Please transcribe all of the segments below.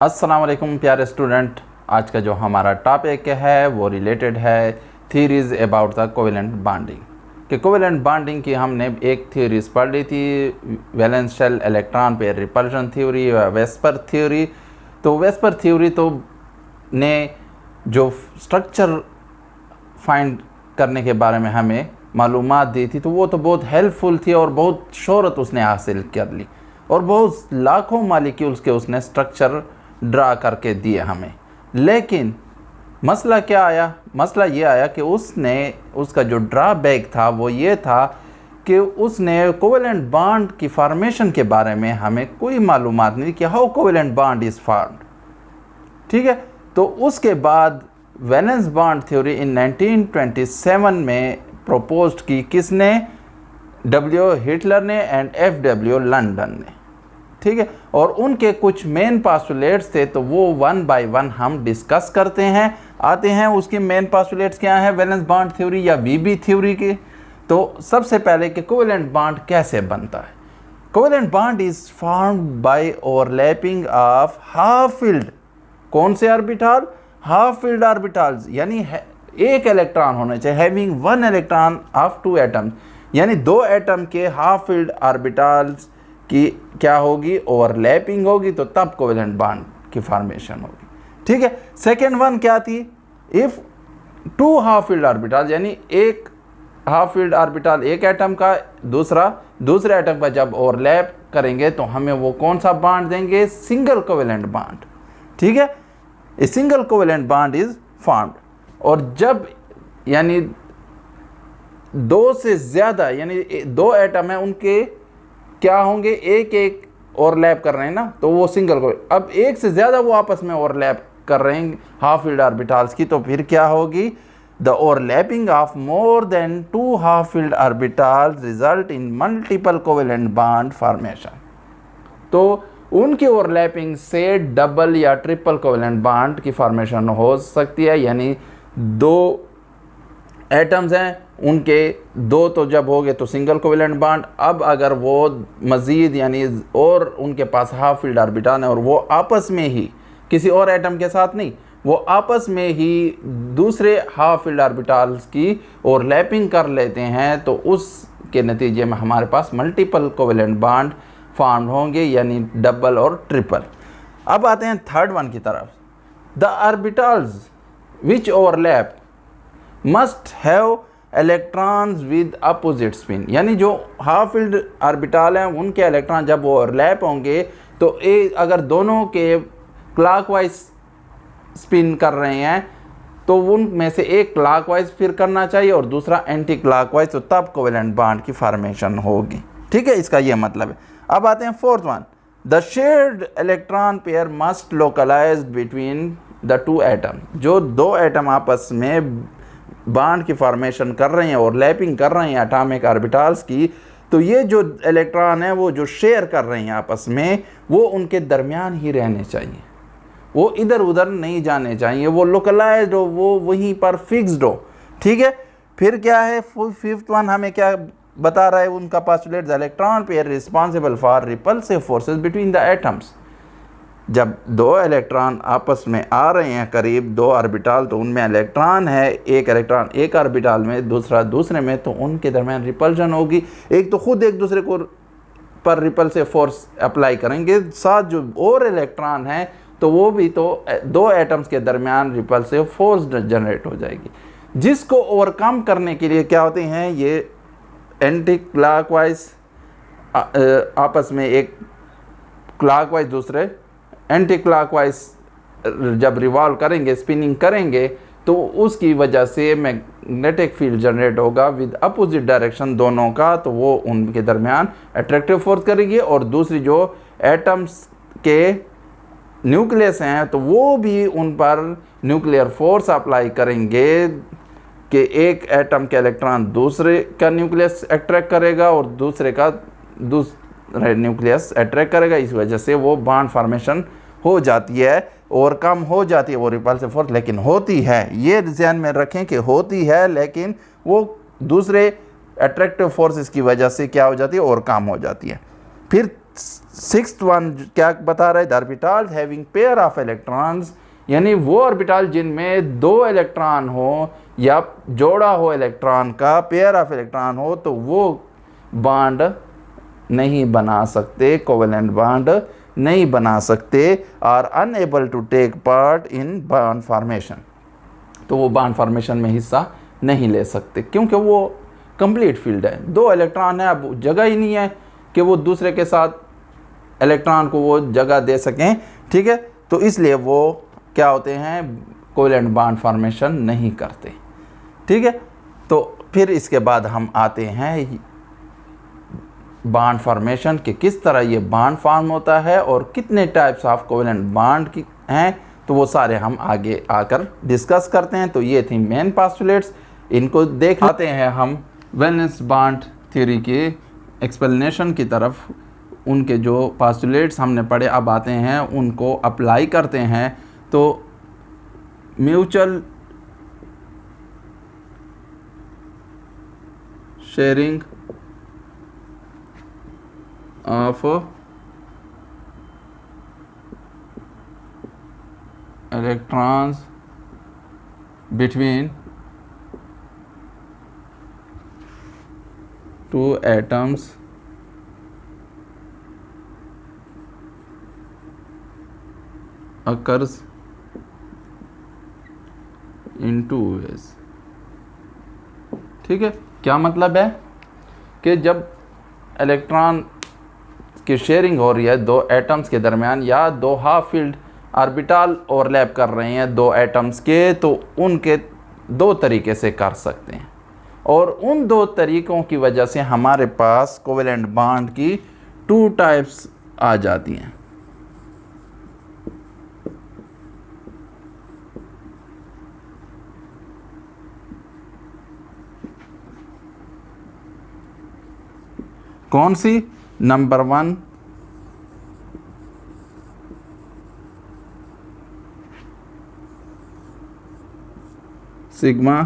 अस्सलाम वालेकुम प्यारे स्टूडेंट। आज का जो हमारा टॉपिक है वो रिलेटेड है theories about the covalent bonding. कि कोवेलेंट बॉन्डिंग की हमने एक थ्योरीज पढ़ ली थी, valence shell electron pair repulsion theory या वेस्पर थ्योरी। तो वेस्पर थ्योरी तो ने जो स्ट्रक्चर फाइंड करने के बारे में हमें मालूमात दी थी, तो वो तो बहुत हेल्पफुल थी और बहुत शोहरत उसने हासिल कर ली और बहुत लाखों मालिक्यूल्स के उसने स्ट्रक्चर ड्रा करके दिए हमें। लेकिन मसला क्या आया? मसला ये आया कि उसका जो ड्रॉबैक था वो ये था कि उसने कोवेलेंट बॉन्ड की फॉर्मेशन के बारे में हमें कोई मालूमात नहीं कि how covalent bond is formed. ठीक है, तो उसके बाद वैलेंस बॉन्ड थ्योरी इन 1927 में प्रपोज्ड की किसने? डब्ल्यू हिटलर ने एंड एफ.डब्ल्यू. लंदन ने। ठीक है, और उनके कुछ मेन पास्टुलेट्स थे, तो वो वन बाय वन हम डिस्कस करते हैं। आते हैं उसके मेन पास्टुलेट्स क्या है वैलेंस बॉन्ड थ्योरी या वीबी थ्योरी के। तो सबसे पहले कि कोवेलेंट बॉन्ड कैसे बनता है। Covalent bond is formed by overlapping of half field. कौन से ऑर्बिटल? हाफ फील्ड ऑर्बिटल्स, यानी एक इलेक्ट्रॉन होना चाहिए, having one electron of two atoms, यानी दो एटम के हाफ फील्ड ऑर्बिटल्स की क्या होगी? ओवरलैपिंग होगी, तो तब कोवेलेंट बॉन्ड की फॉर्मेशन होगी। ठीक है, सेकेंड वन क्या थी? If two half filled orbital, यानी एक हाफ फील्ड ऑर्बिटल एक एटम का दूसरे एटम का जब ओवरलैप करेंगे तो हमें वो कौन सा बॉन्ड देंगे? Single covalent bond. ठीक है, a single covalent bond is formed. और जब यानी दो से ज़्यादा, यानी दो एटम है उनके क्या होंगे? एक एक ओवरलैप कर रहे हैं ना, तो वो सिंगल को। अब एक से ज़्यादा वो आपस में ओवरलैप कर रहे हैं हाफ फील्ड ऑर्बिटल्स की, तो फिर क्या होगी? The overlapping of more than two half filled orbitals result in multiple covalent bond formation. तो उनकी ओवरलैपिंग से डबल या ट्रिपल कोवेलेंट बॉन्ड की फॉर्मेशन हो सकती है। यानी दो एटम्स हैं, उनके दो तो जब हो गए तो सिंगल कोवेलेंट बॉन्ड। अब अगर वो मज़ीद यानी और उनके पास हाफ फील्ड ऑर्बिटल है और वो आपस में ही किसी और एटम के साथ नहीं, वो आपस में ही दूसरे हाफ फील्ड ऑर्बिटल्स की ओवरलैपिंग कर लेते हैं, तो उसके नतीजे में हमारे पास मल्टीपल कोवेलेंट बॉन्ड फॉर्म होंगे, यानी डबल और ट्रिपल। अब आते हैं थर्ड वन की तरफ। The orbitals which overlap must have electrons with opposite spin, यानी जो हाफ फील्ड ऑर्बिटल हैं उनके इलेक्ट्रॉन जब ओवरलैप होंगे तो अगर दोनों के क्लॉकवाइज स्पिन कर रहे हैं तो उनमें से एक क्लॉकवाइज फिर करना चाहिए और दूसरा एंटी क्लॉकवाइज, तो तब कोवेलेंट बॉन्ड की फॉर्मेशन होगी। ठीक है, इसका ये मतलब है। अब आते हैं fourth one. The shared electron pair must localise between the two atom. जो दो एटम आपस में बॉन्ड की फॉर्मेशन कर रहे हैं और लैपिंग कर रहे हैं एटॉमिक ऑर्बिटल्स की, तो ये जो इलेक्ट्रॉन है वो जो शेयर कर रहे हैं आपस में, वो उनके दरमियान ही रहने चाहिए, वो इधर उधर नहीं जाने चाहिए, वो लोकलाइज्ड हो, वो वहीं पर फिक्स्ड हो। ठीक है, फिर क्या है फिफ्थ वन हमें क्या बता रहा है उनका postulate? The electron pair responsible for repulsive forces between the atoms. जब दो इलेक्ट्रॉन आपस में आ रहे हैं करीब दो ऑर्बिटल, तो उनमें इलेक्ट्रॉन है, एक इलेक्ट्रॉन एक ऑर्बिटल में दूसरा दूसरे में, तो उनके दरमियान रिपल्शन होगी। एक तो खुद एक दूसरे को पर रिपल्सिव फोर्स अप्लाई करेंगे, साथ जो और इलेक्ट्रॉन है तो वो भी तो दो एटम्स के दरमियान रिपल्सिव फोर्स जनरेट हो जाएगी, जिसको ओवरकम करने के लिए क्या होते हैं? ये एंटी क्लॉकवाइज आपस में एक क्लॉकवाइज दूसरे एंटी क्लॉकवाइज जब रिवॉल्व करेंगे, स्पिनिंग करेंगे, तो उसकी वजह से मैग्नेटिक फील्ड जनरेट होगा विद अपोजिट डायरेक्शन दोनों का, तो वो उनके दरमियान अट्रैक्टिव फोर्स करेगी। और दूसरी जो एटम्स के न्यूक्लियस हैं तो वो भी उन पर न्यूक्लियर फोर्स अप्लाई करेंगे कि एक एटम के इलेक्ट्रॉन दूसरे का न्यूक्लियस अट्रैक्ट करेगा और दूसरे का दूसरा न्यूक्लियस अट्रैक्ट करेगा। इस वजह से वो बॉन्ड फॉर्मेशन हो जाती है और कम हो जाती है वो रिपल्सिव फोर्स, लेकिन होती है, ये ध्यान में रखें कि होती है, लेकिन वो दूसरे अट्रैक्टिव फोर्सेस की वजह से क्या हो जाती है? और कम हो जाती है। फिर सिक्स्थ वन क्या बता रहा है, the orbitals having pair of electrons, यानी वो ऑर्बिटल जिनमें 2 इलेक्ट्रॉन हो या जोड़ा हो इलेक्ट्रॉन का, पेयर ऑफ इलेक्ट्रॉन हो, तो वो बॉन्ड नहीं बना सकते, कोवेलेंट बॉन्ड नहीं बना सकते, और unable to take part in bond formation, तो वो बॉन्ड फॉर्मेशन में हिस्सा नहीं ले सकते, क्योंकि वो कंप्लीट फील्ड है, 2 इलेक्ट्रॉन है, अब जगह ही नहीं है कि वो दूसरे के साथ इलेक्ट्रॉन को वो जगह दे सकें, ठीक है। तो इसलिए वो क्या होते हैं, कोवेलेंट बॉन्ड फॉर्मेशन नहीं करते, ठीक है। तो फिर इसके बाद हम आते हैं बॉन्ड फॉर्मेशन के, किस तरह ये बॉन्ड फॉर्म होता है और कितने टाइप्स ऑफ कोवेलेंट बॉन्ड की हैं, तो वो सारे हम आगे आकर डिस्कस करते हैं। तो ये थी मेन पोस्टुलेट्स, इनको देख आते हैं हम वैलेंस बॉन्ड थ्योरी के एक्सप्लेनेशन की तरफ। उनके जो पोस्टुलेट्स हमने पढ़े, अब आते हैं उनको अप्लाई करते हैं। तो mutual sharing of electrons between 2 atoms occurs in 2 ways, ठीक है। क्या मतलब है कि जब इलेक्ट्रॉन की शेयरिंग हो रही है 2 एटम्स के दरमियान, या 2 हाफ फील्ड ऑर्बिटल ओवरलैप कर रहे हैं 2 एटम्स के, तो उनके 2 तरीके से कर सकते हैं, और उन 2 तरीक़ों की वजह से हमारे पास कोवेलेंट बॉन्ड की 2 टाइप्स आ जाती हैं। कौन सी? Number 1 sigma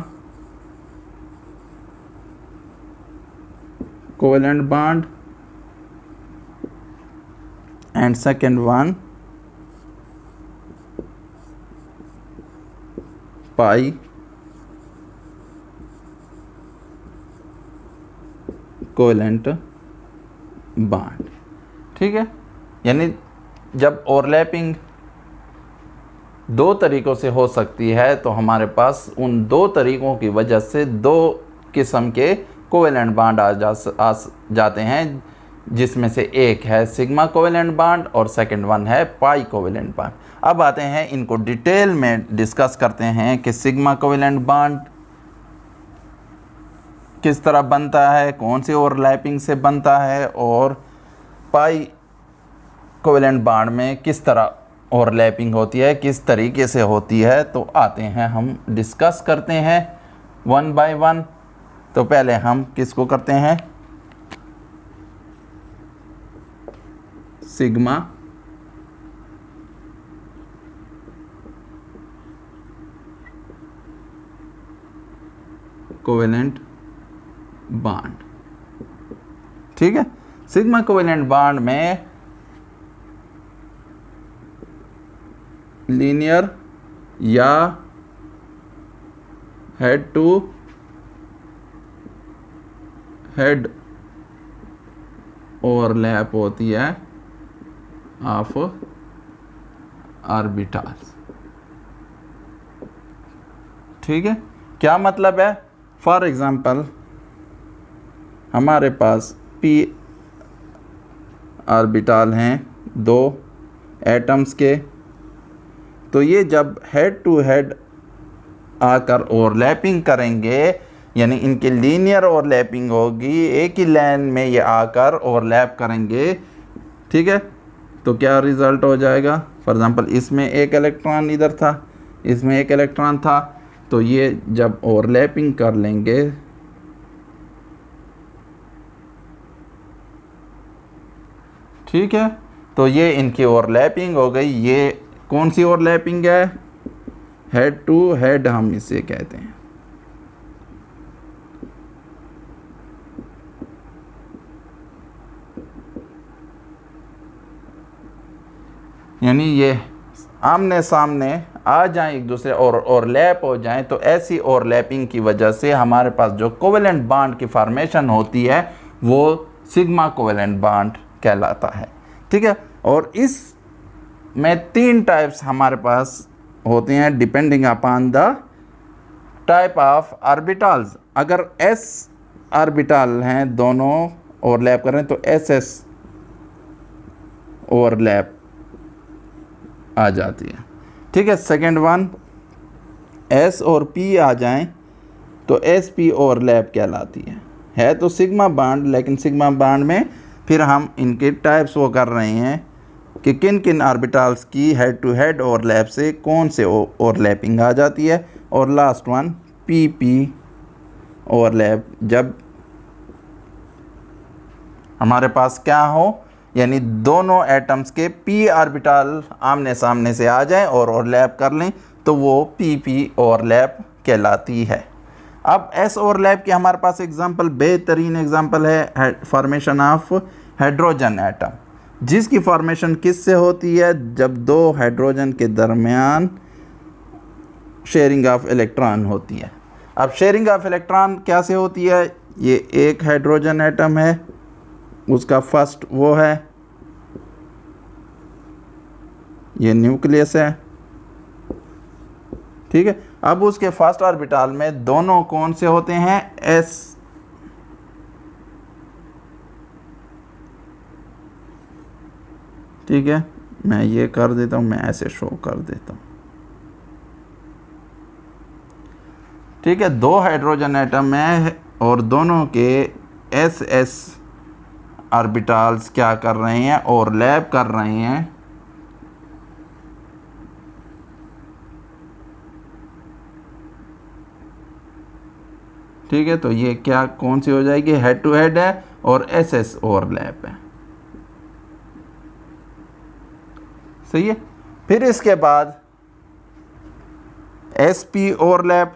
covalent bond, and second one pi covalent bond, ठीक है। यानी जब ओवरलैपिंग 2 तरीक़ों से हो सकती है, तो हमारे पास उन 2 तरीक़ों की वजह से 2 किस्म के कोवेलेंट बॉन्ड आ जाते हैं, जिसमें से एक है सिग्मा कोवेलेंट बॉन्ड और सेकंड वन है पाई कोवेलेंट बॉन्ड। अब आते हैं इनको डिटेल में डिस्कस करते हैं कि सिग्मा कोवेलेंट बॉन्ड किस तरह बनता है, कौन सी ओवरलैपिंग से बनता है, और पाई कोवेलेंट बॉन्ड में किस तरह ओवरलैपिंग होती है, किस तरीके से होती है। तो आते हैं हम डिस्कस करते हैं 1 बाय 1। तो पहले हम किसको करते हैं, सिग्मा कोवेलेंट बॉन्ड, ठीक है। सिग्मा कोवेलेंट बॉन्ड में लीनियर या हेड टू हेड ओवरलैप होती है ऑफ ऑर्बिटल्स, ठीक है। क्या मतलब है? फॉर एग्जांपल हमारे पास p ऑर्बिटल हैं 2 एटम्स के, तो ये जब हेड टू हेड आकर ओवरलैपिंग करेंगे, यानी इनकी लीनियर ओवरलैपिंग होगी, एक ही लाइन में ये आकर ओवरलैप करेंगे, ठीक है। तो क्या रिज़ल्ट हो जाएगा? फॉर एग्ज़ाम्पल इसमें एक इलेक्ट्रॉन इधर था, इसमें एक इलेक्ट्रॉन था, तो ये जब ओवरलैपिंग कर लेंगे, ठीक है, तो ये इनकी ओवरलैपिंग हो गई। ये कौन सी ओवरलैपिंग है? हेड टू हेड हम इसे कहते हैं, यानी ये आमने सामने आ जाएं एक दूसरे और ओवरलैप हो जाएं, तो ऐसी ओवरलैपिंग की वजह से हमारे पास जो कोवेलेंट बॉन्ड की फॉर्मेशन होती है वो सिग्मा कोवेलेंट बॉन्ड कहलाता है। ठीक है, और इस में 3 टाइप्स हमारे पास होते हैं depending upon the type of orbitals. अगर s ऑर्बिटल हैं दोनों ओवरलैप कर रहे हैं तो ss ओवरलैप आ जाती है। ठीक है, सेकेंड वन s और p आ जाएं तो sp ओवरलैप कहलाती है तो सिग्मा बॉन्ड, लेकिन सिग्मा बॉन्ड में फिर हम इनके टाइप्स वो कर रहे हैं कि किन किन ऑर्बिटल्स की हेड टू हेड ओवरलैप से कौन से ओवरलैपिंग आ जाती है। और लास्ट वन pp ओवरलैप, जब हमारे पास क्या हो, यानी दोनों एटम्स के p ऑर्बिटल आमने सामने से आ जाएं और ओवरलैप कर लें तो वो pp ओवरलैप कहलाती है। अब s ओवरलैप की हमारे पास एग्जांपल, बेहतरीन एग्जांपल है फॉर्मेशन ऑफ हाइड्रोजन एटम, जिसकी फॉर्मेशन किससे होती है, जब 2 हाइड्रोजन के दरमियान शेयरिंग ऑफ इलेक्ट्रॉन होती है। अब शेयरिंग ऑफ इलेक्ट्रॉन क्या से होती है, ये एक हाइड्रोजन एटम है, उसका फर्स्ट वो है, ये न्यूक्लियस है। ठीक है, अब उसके फर्स्ट ऑर्बिटल में दोनों कौन से होते हैं, s। ठीक है, मैं ये कर देता हूं, मैं ऐसे शो कर देता हूं। ठीक है, 2 हाइड्रोजन एटम है और दोनों के s ऑर्बिटल्स क्या कर रहे हैं, ओवरलैप कर रहे हैं। ठीक है, तो ये क्या कौन सी हो जाएगी, हेड टू हेड है और ss ओवरलैप है। सही है, फिर इसके बाद sp ओवरलैप,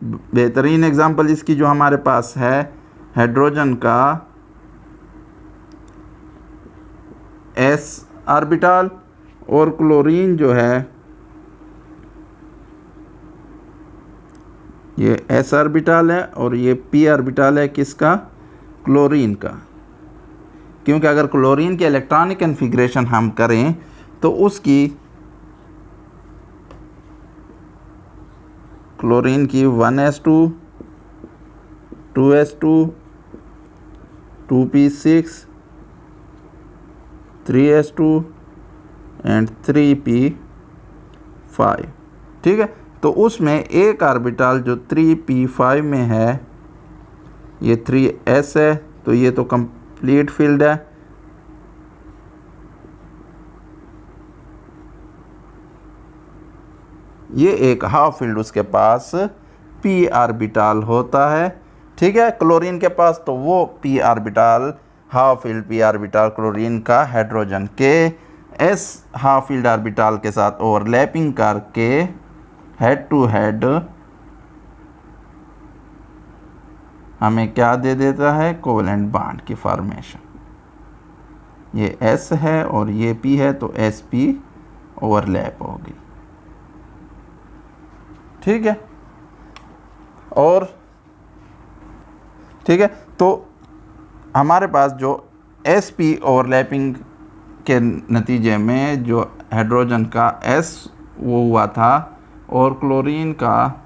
बेहतरीन एग्जांपल इसकी जो हमारे पास है, हाइड्रोजन का s ऑर्बिटल और क्लोरीन जो है ये s ऑर्बिटल है और ये p ऑर्बिटल है किसका, क्लोरीन का। क्योंकि अगर क्लोरीन के इलेक्ट्रॉनिक कन्फिग्रेशन हम करें तो उसकी क्लोरीन की 1s2 2s2 2p6 3s2 and 3p5। ठीक है, तो उसमें एक ऑर्बिटल जो 3p5 में है ये 3s है, तो ये तो कंप्लीट फील्ड है। ये एक हाफ फील्ड उसके पास p ऑर्बिटल होता है। ठीक है, क्लोरीन के पास तो वो p orbital, half field p orbital chlorine का हाइड्रोजन के s हाफ फील्ड ऑर्बिटल के साथ ओवरलैपिंग करके हेड टू हेड हमें क्या दे देता है, कोवेलेंट बॉन्ड की फॉर्मेशन। ये s है और ये p है तो sp ओवरलैप होगी। ठीक है, और ठीक है, तो हमारे पास जो sp ओवरलैपिंग के नतीजे में जो हाइड्रोजन का s वो हुआ था और क्लोरीन का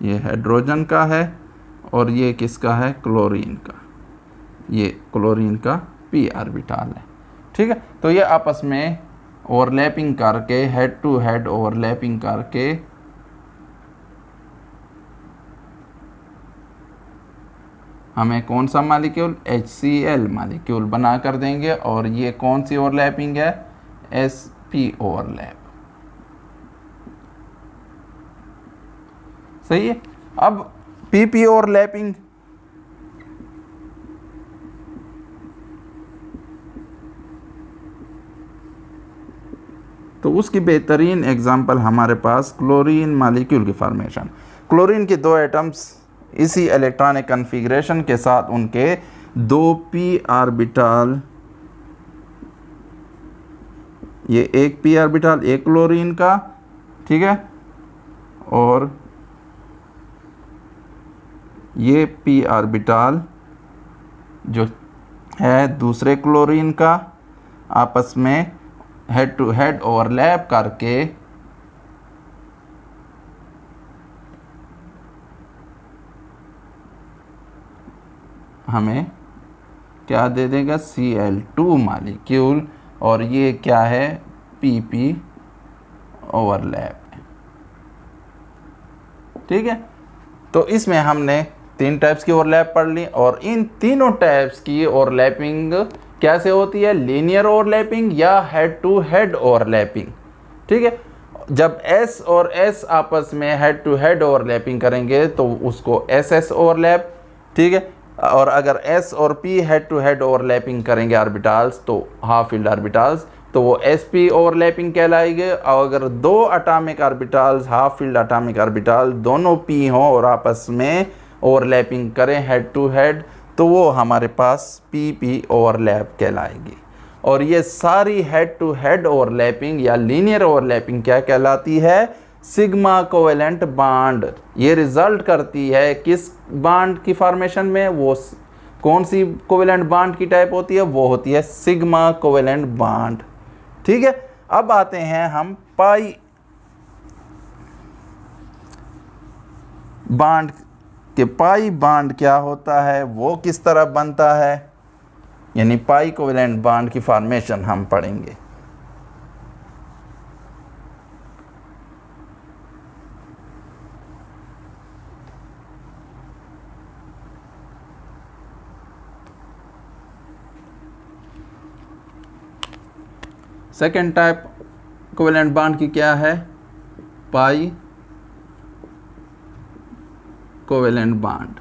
ये हाइड्रोजन का है और ये किसका है, क्लोरीन का, ये क्लोरीन का p ऑर्बिटल है। ठीक है, तो ये आपस में ओवरलैपिंग करके, हेड टू हेड ओवरलैपिंग करके हमें कौन सा मालिक्यूल, HCl मालिक्यूल बना कर देंगे। और ये कौन सी ओवरलैपिंग है, sp ओवरलैप। सही है, अब pp ओवरलैपिंग, तो उसकी बेहतरीन एग्जांपल हमारे पास क्लोरीन मालिक्यूल की फॉर्मेशन। क्लोरीन के 2 एटम्स इसी इलेक्ट्रॉनिक कन्फिग्रेशन के साथ उनके दो पी ऑर्बिटल, ये एक पी ऑर्बिटल एक क्लोरीन का, ठीक है, और ये पी ऑर्बिटल जो है दूसरे क्लोरीन का, आपस में हेड टू हेड ओवरलैप करके हमें क्या दे देगा, Cl2 मालिक्यूल, और ये क्या है, PP ओवरलैप, ठीक है। तो इसमें हमने 3 टाइप्स की ओवरलैप पढ़ ली, और इन तीनों टाइप्स की ओवरलैपिंग कैसे होती है, लीनियर ओवरलैपिंग या हेड टू हेड ओवरलैपिंग, ठीक है। जब S और S आपस में हेड टू हेड ओवरलैपिंग करेंगे तो उसको SS ओवरलैप, ठीक है। और अगर S और P head to head overlapping करेंगे ऑर्बिटल्स, तो हाफ फील्ड ऑर्बिटल्स, तो वो SP ओवरलैपिंग कहलाएगी। और अगर दो atomic orbitals, half filled atomic orbital दोनों P हों और आपस में ओवरलैपिंग करें हेड टू हेड, तो वो हमारे पास PP ओवरलैप कहलाएगी। और ये सारी हेड टू हेड ओवरलैपिंग या लीनियर ओवरलैपिंग क्या कहलाती है, सिग्मा कोवेलेंट बांड। ये रिजल्ट करती है किस बांड की फॉर्मेशन में, वो कौन सी कोवेलेंट बांड की टाइप होती है, वो होती है सिग्मा कोवेलेंट बांड, ठीक है। अब आते हैं हम पाई बांड के, पाई बांड क्या होता है, वो किस तरह बनता है, यानी पाई कोवेलेंट बांड की फॉर्मेशन हम पढ़ेंगे। सेकेंड टाइप कोवेलेंट बांड की क्या है, पाई कोवेलेंट बांड,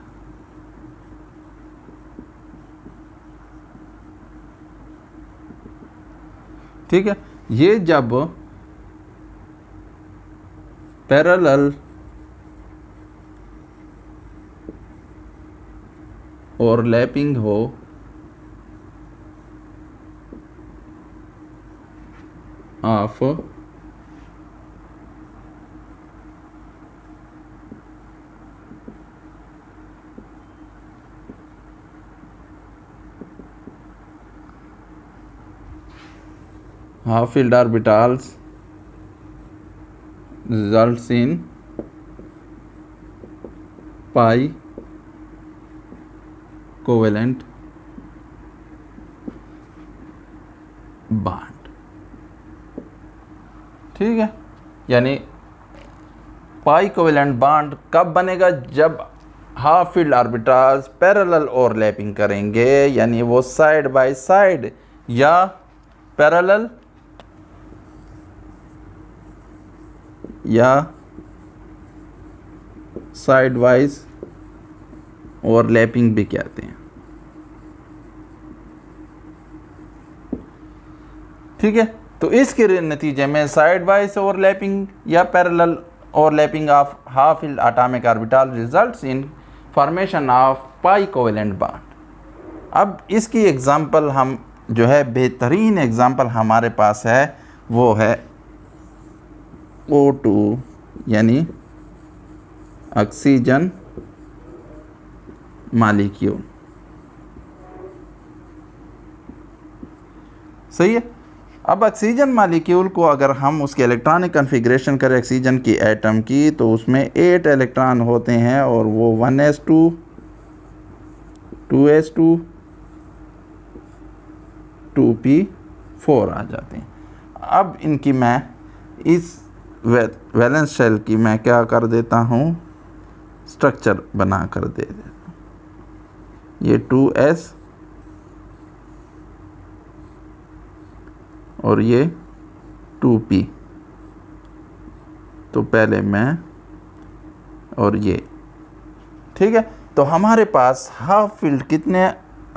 ठीक है। ये जब पैरेलल ओवरलैपिंग हो of half filled orbitals results in pi covalent bond, ठीक है। यानी पाई कोवेलेंट बांड कब बनेगा, जब half filled orbitals parallel overlapping करेंगे, यानी वो साइड बाय साइड या पैरेलल या साइड वाइज ओवरलैपिंग भी कहते हैं, ठीक है। तो इसके नतीजे में साइड वाइज ओवरलैपिंग या parallel overlapping of half field atomic orbital results in formation of pi covalent bond. अब इसकी एग्जांपल हम जो है, बेहतरीन एग्जांपल हमारे पास है, वो है O2 यानी ऑक्सीजन मालिक्यूल, सही है। अब ऑक्सीजन मालिक्यूल को अगर हम उसके इलेक्ट्रॉनिक कन्फिग्रेशन करें ऑक्सीजन की एटम की, तो उसमें 8 इलेक्ट्रॉन होते हैं और वो 1s2 2s2 2p4 आ जाते हैं। अब इनकी मैं इस वैलेंस शेल की मैं क्या कर देता हूँ, स्ट्रक्चर बना कर दे देता हूँ। ये 2s और ये 2p, तो पहले मैं और ये, ठीक है। तो हमारे पास हाफ फील्ड कितने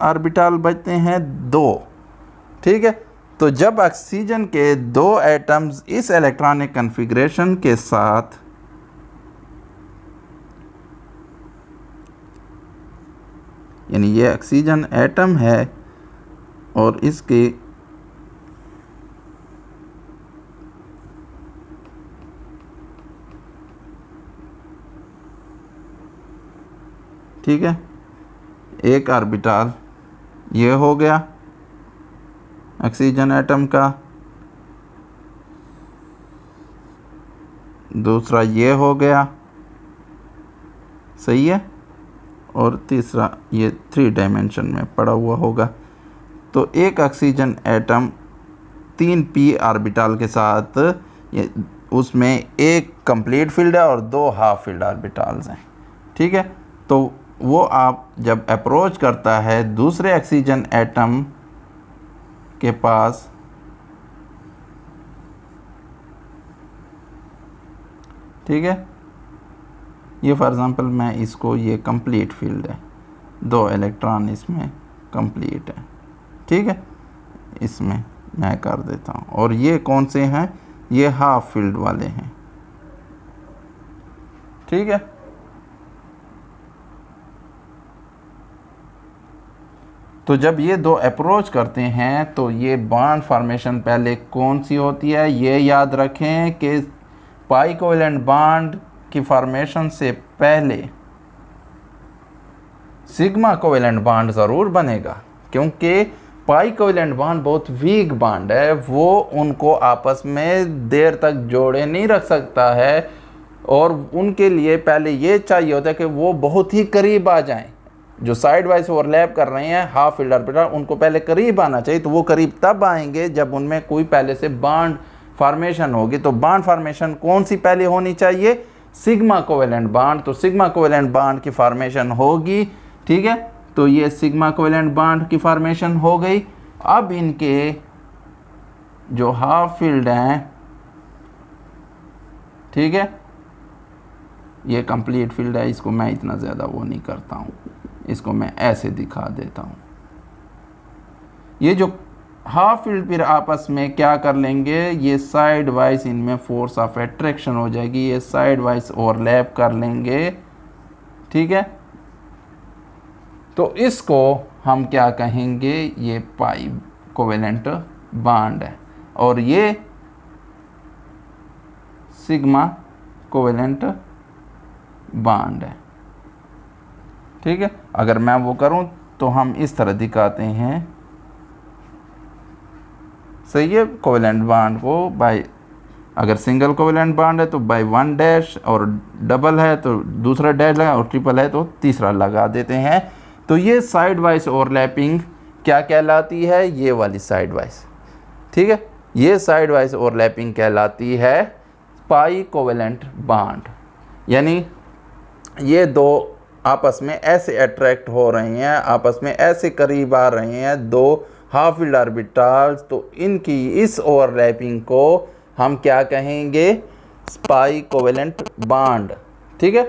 ऑर्बिटल बचते हैं, 2, ठीक है। तो जब ऑक्सीजन के 2 एटम्स इस इलेक्ट्रॉनिक कन्फिग्रेशन के साथ यानी ये ऑक्सीजन एटम है और इसके ठीक है, एक ऑर्बिटल ये हो गया ऑक्सीजन एटम का, दूसरा ये हो गया, सही है, और तीसरा ये 3 डायमेंशन में पड़ा हुआ होगा। तो एक ऑक्सीजन एटम 3 p ऑर्बिटल के साथ, उसमें एक कंप्लीट फील्ड है और 2 हाफ फील्ड ऑर्बिटल्स हैं, ठीक है। तो वो आप जब अप्रोच करता है दूसरे ऑक्सीजन एटम के पास, ठीक है, ये फॉर एग्ज़ाम्पल मैं इसको, ये कंप्लीट फील्ड है, 2 इलेक्ट्रॉन इसमें कंप्लीट है, ठीक है, इसमें मैं कर देता हूँ। और ये कौन से हैं, ये हाफ फील्ड वाले हैं, ठीक है। तो जब ये 2 अप्रोच करते हैं तो ये बॉन्ड फॉर्मेशन पहले कौन सी होती है, ये याद रखें कि पाई कोवेलेंट बॉन्ड की फॉर्मेशन से पहले सिग्मा कोवेलेंट बॉन्ड ज़रूर बनेगा, क्योंकि पाई कोवेलेंट बॉन्ड बहुत वीक बॉन्ड है, वो उनको आपस में देर तक जोड़े नहीं रख सकता है, और उनके लिए पहले ये चाहिए होता है कि वो बहुत ही करीब आ जाएं। जो साइड वाइज ओवरलैप कर रहे हैं हाफ फील्ड ऑर्बिटल, उनको पहले करीब आना चाहिए। तो वो करीब तब आएंगे जब उनमें कोई पहले से बॉन्ड फॉर्मेशन होगी। तो बॉन्ड फॉर्मेशन कौन सी पहले होनी चाहिए, सिग्मा कोवेलेंट बॉन्ड। तो सिग्मा कोवेलेंट बॉन्ड की फॉर्मेशन होगी, ठीक है। तो ये सिग्मा कोवेलेंट बॉन्ड की फॉर्मेशन हो गई। अब इनके जो हाफ फील्ड हैं, ठीक है, ये कंप्लीट फील्ड है, इसको मैं इतना ज़्यादा वो नहीं करता हूँ, इसको मैं ऐसे दिखा देता हूँ। ये जो हाफ फील्ड फिर आपस में क्या कर लेंगे, ये साइड वाइज इनमें फोर्स ऑफ अट्रैक्शन हो जाएगी, ये साइड वाइज ओवरलैप कर लेंगे, ठीक है। तो इसको हम क्या कहेंगे, ये पाई कोवेलेंट बॉन्ड है, और ये सिग्मा कोवेलेंट बॉन्ड है, ठीक है। अगर मैं वो करूं तो हम इस तरह दिखाते हैं, सही है। कोवेलेंट बॉन्ड को बाय, अगर सिंगल कोवेलेंट बॉन्ड है तो बाय 1 डैश, और डबल है तो दूसरा डैश लगा, और ट्रिपल है तो तीसरा लगा देते हैं। तो ये साइड वाइज ओवरलैपिंग क्या कहलाती है, ये वाली साइड वाइज, ठीक है, ये साइड वाइज ओवरलैपिंग कहलाती है पाई कोवेलेंट बॉन्ड। यानी ये 2 आपस में ऐसे अट्रैक्ट हो रहे हैं, आपस में ऐसे करीब आ रहे हैं, 2 हाफ फील्ड ऑर्बिटल्स। तो इनकी इस ओवरलैपिंग को हम क्या कहेंगे, पाई कोवेलेंट बॉन्ड, ठीक है,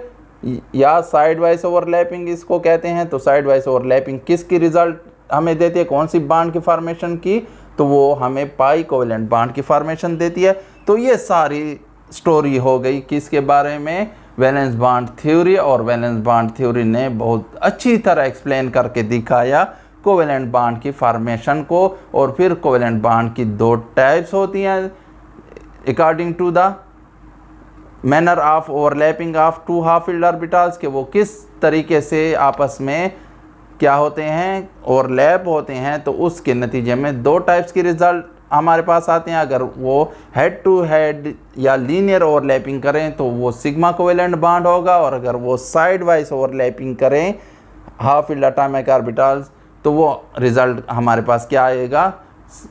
या साइड वाइज ओवरलैपिंग इसको कहते हैं। तो साइड वाइज ओवरलैपिंग किसकी रिजल्ट हमें देती है, कौन सी बॉन्ड की फॉर्मेशन की, तो वो हमें पाई कोवेलेंट बॉन्ड की फॉर्मेशन देती है। तो ये सारी स्टोरी हो गई किसके बारे में, वैलेंस बॉन्ड थ्योरी। और वैलेंस बॉन्ड थ्योरी ने बहुत अच्छी तरह एक्सप्लेन करके दिखाया कोवेलेंट बॉन्ड की फॉर्मेशन को। और फिर कोवेलेंट बॉन्ड की 2 टाइप्स होती हैं according to the manner of overlapping of 2 half filled orbitals, के वो किस तरीके से आपस में क्या होते हैं, ओवरलैप होते हैं। तो उसके नतीजे में 2 टाइप्स की रिजल्ट हमारे पास आते हैं। अगर वो हेड टू हेड या लीनियर ओवरलैपिंग करें तो वो सिग्मा कोवेलेंट बॉन्ड होगा, और अगर वो साइड वाइज ओवरलैपिंग करें हाफ फील्ड एटॉमिक ऑर्बिटल्स तो वो रिजल्ट हमारे पास क्या आएगा,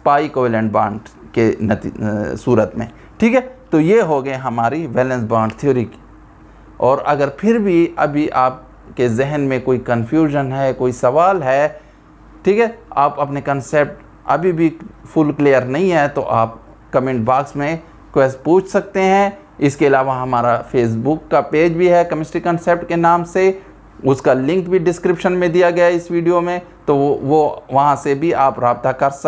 पाई कोवेलेंट बॉन्ड के सूरत में, ठीक है। तो ये हो गए हमारी वैलेंस बॉन्ड थ्योरी की। और अगर फिर भी अभी आपके जहन में कोई कन्फ्यूजन है, कोई सवाल है, ठीक है, आप अपने कंसेप्ट अभी भी फुल क्लियर नहीं है, तो आप कमेंट बॉक्स में क्वेश्चन पूछ सकते हैं। इसके अलावा हमारा फेसबुक का पेज भी है केमिस्ट्री कंसेप्ट के नाम से, उसका लिंक भी डिस्क्रिप्शन में दिया गया है इस वीडियो में, तो वो वहाँ से भी आप रब्ता कर सकते हैं।